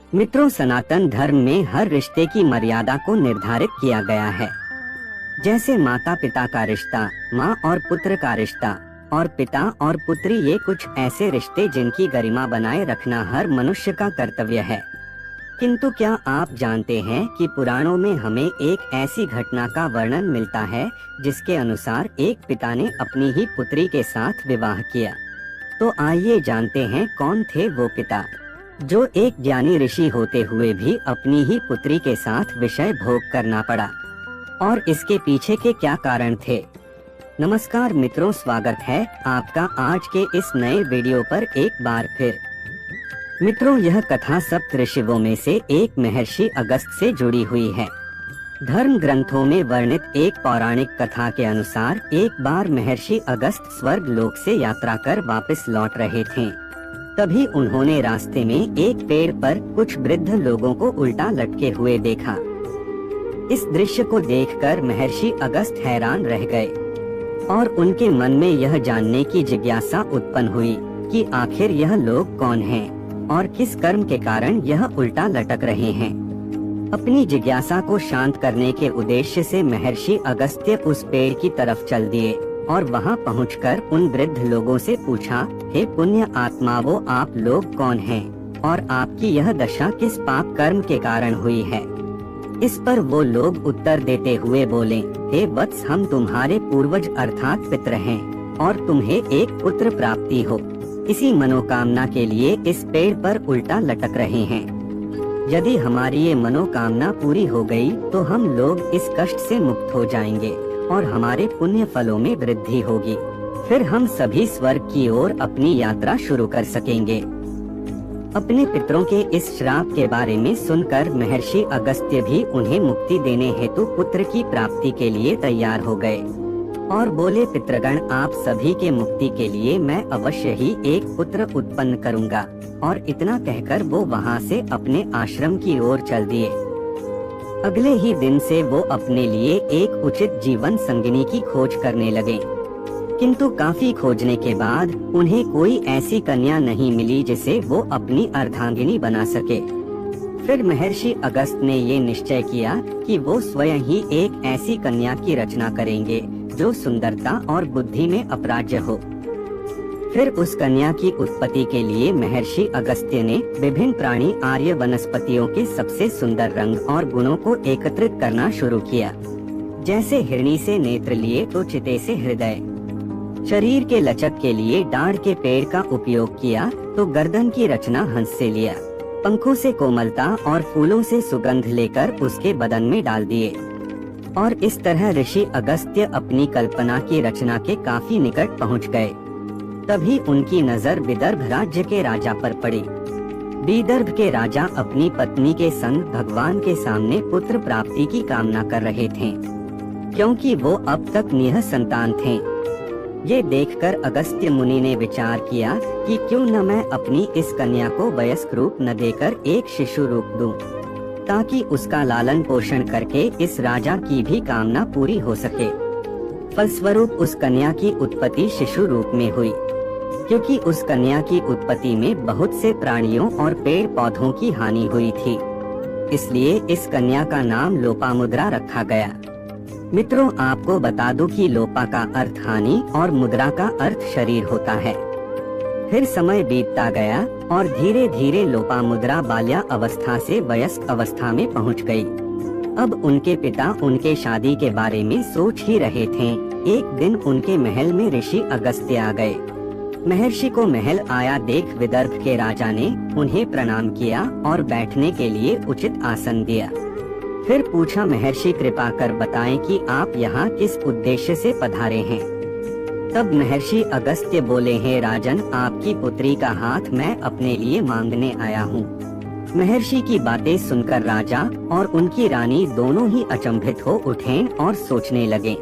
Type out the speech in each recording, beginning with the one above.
मित्रों, सनातन धर्म में हर रिश्ते की मर्यादा को निर्धारित किया गया है। जैसे माता पिता का रिश्ता, माँ और पुत्र का रिश्ता और पिता और पुत्री, ये कुछ ऐसे रिश्ते जिनकी गरिमा बनाए रखना हर मनुष्य का कर्तव्य है। किंतु क्या आप जानते हैं कि पुराणों में हमें एक ऐसी घटना का वर्णन मिलता है जिसके अनुसार एक पिता ने अपनी ही पुत्री के साथ विवाह किया। तो आइए जानते हैं कौन थे वो पिता, जो एक ज्ञानी ऋषि होते हुए भी अपनी ही पुत्री के साथ विषय भोग करना पड़ा, और इसके पीछे के क्या कारण थे। नमस्कार मित्रों, स्वागत है आपका आज के इस नए वीडियो पर एक बार फिर। मित्रों, यह कथा सप्त ऋषियों में से एक महर्षि अगस्त से जुड़ी हुई है। धर्म ग्रंथों में वर्णित एक पौराणिक कथा के अनुसार एक बार महर्षि अगस्त स्वर्ग लोक से यात्रा कर वापस लौट रहे थे। तभी उन्होंने रास्ते में एक पेड़ पर कुछ वृद्ध लोगों को उल्टा लटके हुए देखा। इस दृश्य को देखकर महर्षि अगस्त हैरान रह गए और उनके मन में यह जानने की जिज्ञासा उत्पन्न हुई कि आखिर यह लोग कौन हैं और किस कर्म के कारण यह उल्टा लटक रहे हैं। अपनी जिज्ञासा को शांत करने के उद्देश्य से महर्षि अगस्त्य उस पेड़ की तरफ चल दिए और वहां पहुंचकर उन वृद्ध लोगों से पूछा, हे पुण्य आत्माओं, आप लोग कौन हैं और आपकी यह दशा किस पाप कर्म के कारण हुई है। इस पर वो लोग उत्तर देते हुए बोले, हे वत्स, हम तुम्हारे पूर्वज अर्थात पितर हैं और तुम्हें एक पुत्र प्राप्ति हो, इसी मनोकामना के लिए इस पेड़ पर उल्टा लटक रहे हैं। यदि हमारी ये मनोकामना पूरी हो गई तो हम लोग इस कष्ट से मुक्त हो जाएंगे और हमारे पुण्य फलों में वृद्धि होगी। फिर हम सभी स्वर्ग की ओर अपनी यात्रा शुरू कर सकेंगे। अपने पितरों के इस श्राप के बारे में सुनकर महर्षि अगस्त्य भी उन्हें मुक्ति देने हेतु पुत्र की प्राप्ति के लिए तैयार हो गए और बोले, पितृगण, आप सभी के मुक्ति के लिए मैं अवश्य ही एक पुत्र उत्पन्न करूंगा। और इतना कहकर वो वहाँ से अपने आश्रम की ओर चल दिए। अगले ही दिन से वो अपने लिए एक उचित जीवन संगिनी की खोज करने लगे, किंतु काफी खोजने के बाद उन्हें कोई ऐसी कन्या नहीं मिली जिसे वो अपनी अर्धांगिनी बना सके। फिर महर्षि अगस्त ने ये निश्चय किया कि वो स्वयं ही एक ऐसी कन्या की रचना करेंगे जो सुंदरता और बुद्धि में अपराज्य हो। फिर उस कन्या की उत्पत्ति के लिए महर्षि अगस्त्य ने विभिन्न प्राणी आर्य वनस्पतियों के सबसे सुंदर रंग और गुणों को एकत्रित करना शुरू किया। जैसे हिरणी से नेत्र लिए तो चिते से हृदय, शरीर के लचक के लिए डाढ़ के पेड़ का उपयोग किया तो गर्दन की रचना हंस से लिया, पंखों से कोमलता और फूलों से सुगंध लेकर उसके बदन में डाल दिए। और इस तरह ऋषि अगस्त्य अपनी कल्पना की रचना के काफी निकट पहुंच गए। तभी उनकी नजर विदर्भ राज्य के राजा पर पड़ी। विदर्भ के राजा अपनी पत्नी के संग भगवान के सामने पुत्र प्राप्ति की कामना कर रहे थे, क्योंकि वो अब तक निः संतान थे। ये देखकर अगस्त्य मुनि ने विचार किया कि क्यों न मैं अपनी इस कन्या को वयस्क रूप न देकर एक शिशु रूप दूं, ताकि उसका लालन पोषण करके इस राजा की भी कामना पूरी हो सके। फलस्वरूप उस कन्या की उत्पत्ति शिशु रूप में हुई, क्योंकि उस कन्या की उत्पत्ति में बहुत से प्राणियों और पेड़ पौधों की हानि हुई थी। इसलिए इस कन्या का नाम लोपामुद्रा रखा गया। मित्रों, आपको बता दूं कि लोपा का अर्थ हानि और मुद्रा का अर्थ शरीर होता है। फिर समय बीतता गया और धीरे धीरे लोपामुद्रा बाल्या अवस्था से वयस्क अवस्था में पहुंच गई। अब उनके पिता उनके शादी के बारे में सोच ही रहे थे। एक दिन उनके महल में ऋषि अगस्त्य आ गए। महर्षि को महल आया देख विदर्भ के राजा ने उन्हें प्रणाम किया और बैठने के लिए उचित आसन दिया। फिर पूछा, महर्षि, कृपा कर बताएं कि आप यहाँ किस उद्देश्य से पधारे हैं। तब महर्षि अगस्त्य बोले, हैं राजन, आपकी पुत्री का हाथ मैं अपने लिए मांगने आया हूँ। महर्षि की बातें सुनकर राजा और उनकी रानी दोनों ही अचंभित हो उठे और सोचने लगे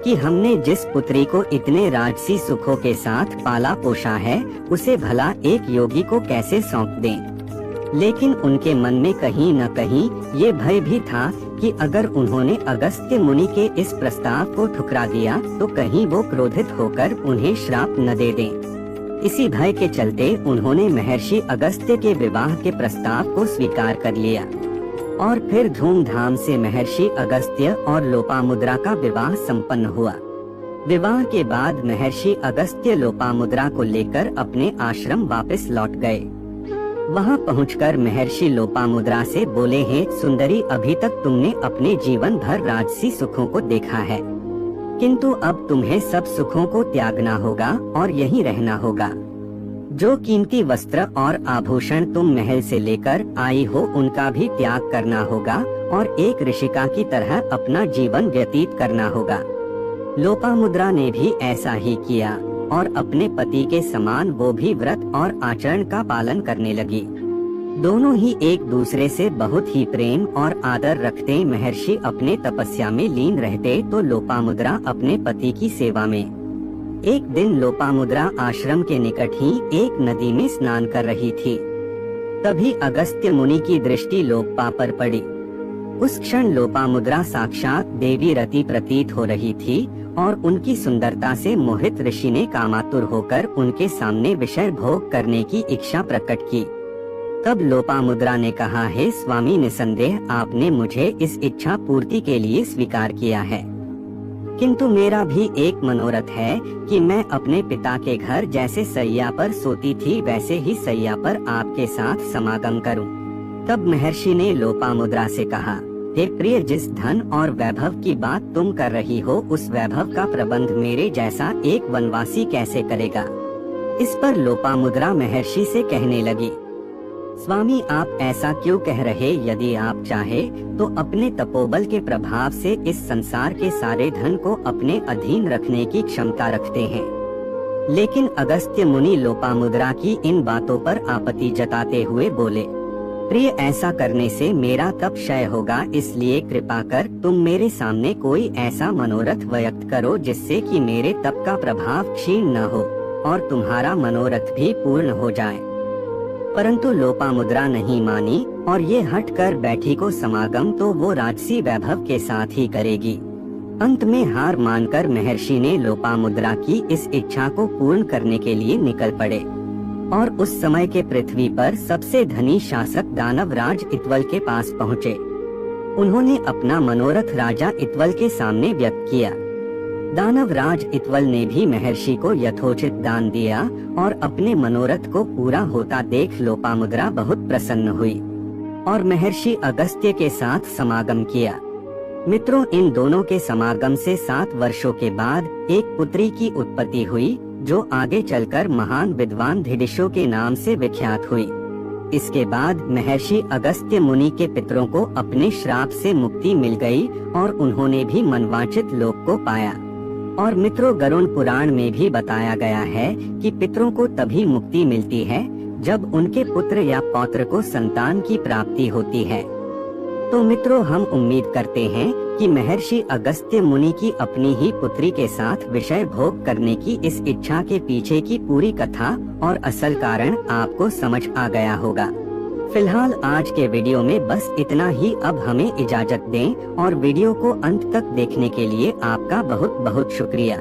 कि हमने जिस पुत्री को इतने राजसी सुखों के साथ पाला पोषा है, उसे भला एक योगी को कैसे सौंप दें। लेकिन उनके मन में कहीं न कहीं ये भय भी था कि अगर उन्होंने अगस्त्य मुनि के इस प्रस्ताव को ठुकरा दिया तो कहीं वो क्रोधित होकर उन्हें श्राप न दे दें। इसी भय के चलते उन्होंने महर्षि अगस्त्य के विवाह के प्रस्ताव को स्वीकार कर लिया और फिर धूमधाम से महर्षि अगस्त्य और लोपामुद्रा का विवाह संपन्न हुआ। विवाह के बाद महर्षि अगस्त्य लोपामुद्रा को लेकर अपने आश्रम वापस लौट गए। वहां पहुंचकर महर्षि लोपामुद्रा से बोले, हे सुंदरी, अभी तक तुमने अपने जीवन भर राजसी सुखों को देखा है, किंतु अब तुम्हें सब सुखों को त्यागना होगा और यहीं रहना होगा। जो कीमती वस्त्र और आभूषण तुम महल से लेकर आई हो उनका भी त्याग करना होगा और एक ऋषिका की तरह अपना जीवन व्यतीत करना होगा। लोपामुद्रा ने भी ऐसा ही किया और अपने पति के समान वो भी व्रत और आचरण का पालन करने लगी। दोनों ही एक दूसरे से बहुत ही प्रेम और आदर रखते। महर्षि अपने तपस्या में लीन रहते तो लोपामुद्रा अपने पति की सेवा में। एक दिन लोपामुद्रा आश्रम के निकट ही एक नदी में स्नान कर रही थी। तभी अगस्त्य मुनि की दृष्टि लोकपा पर पड़ी। उस क्षण लोपामुद्रा साक्षात देवी रति प्रतीत हो रही थी और उनकी सुंदरता से मोहित ऋषि ने कामातुर होकर उनके सामने विषय भोग करने की इच्छा प्रकट की। तब लोपामुद्रा ने कहा, हे स्वामी, निसंदेह आपने मुझे इस इच्छा पूर्ति के लिए स्वीकार किया है, किंतु मेरा भी एक मनोरथ है कि मैं अपने पिता के घर जैसे सैया पर सोती थी वैसे ही सैया पर आपके साथ समागम करूं। तब महर्षि ने लोपामुद्रा से कहा, हे प्रिय, जिस धन और वैभव की बात तुम कर रही हो उस वैभव का प्रबंध मेरे जैसा एक वनवासी कैसे करेगा। इस पर लोपामुद्रा महर्षि से कहने लगी, स्वामी, आप ऐसा क्यों कह रहे? यदि आप चाहे तो अपने तपोबल के प्रभाव से इस संसार के सारे धन को अपने अधीन रखने की क्षमता रखते हैं। लेकिन अगस्त्य मुनि लोपामुद्रा की इन बातों पर आपत्ति जताते हुए बोले, प्रिय, ऐसा करने से मेरा तप क्षय होगा, इसलिए कृपा कर तुम मेरे सामने कोई ऐसा मनोरथ व्यक्त करो जिससे कि मेरे तप का प्रभाव क्षीण न हो और तुम्हारा मनोरथ भी पूर्ण हो जाए। परंतु लोपामुद्रा नहीं मानी और ये हट कर बैठी को समागम तो वो राजसी वैभव के साथ ही करेगी। अंत में हार मानकर महर्षि ने लोपामुद्रा की इस इच्छा को पूर्ण करने के लिए निकल पड़े और उस समय के पृथ्वी पर सबसे धनी शासक दानवराज इत्वल के पास पहुँचे। उन्होंने अपना मनोरथ राजा इत्वल के सामने व्यक्त किया। दानवराज इत्वल ने भी महर्षि को यथोचित दान दिया और अपने मनोरथ को पूरा होता देख लोपामुद्रा बहुत प्रसन्न हुई और महर्षि अगस्त्य के साथ समागम किया। मित्रों, इन दोनों के समागम से 7 वर्षों के बाद एक पुत्री की उत्पत्ति हुई जो आगे चलकर महान विद्वान धिडिशो के नाम से विख्यात हुई। इसके बाद महर्षि अगस्त्य मुनि के पितरों को अपने श्राप से मुक्ति मिल गई और उन्होंने भी मनवांचित लोक को पाया। और मित्रों, गरुड़ पुराण में भी बताया गया है कि पितरों को तभी मुक्ति मिलती है जब उनके पुत्र या पौत्र को संतान की प्राप्ति होती है। तो मित्रों, हम उम्मीद करते हैं कि महर्षि अगस्त्य मुनि की अपनी ही पुत्री के साथ विषय भोग करने की इस इच्छा के पीछे की पूरी कथा और असल कारण आपको समझ आ गया होगा। फिलहाल आज के वीडियो में बस इतना ही। अब हमें इजाजत दें और वीडियो को अंत तक देखने के लिए आपका बहुत बहुत शुक्रिया।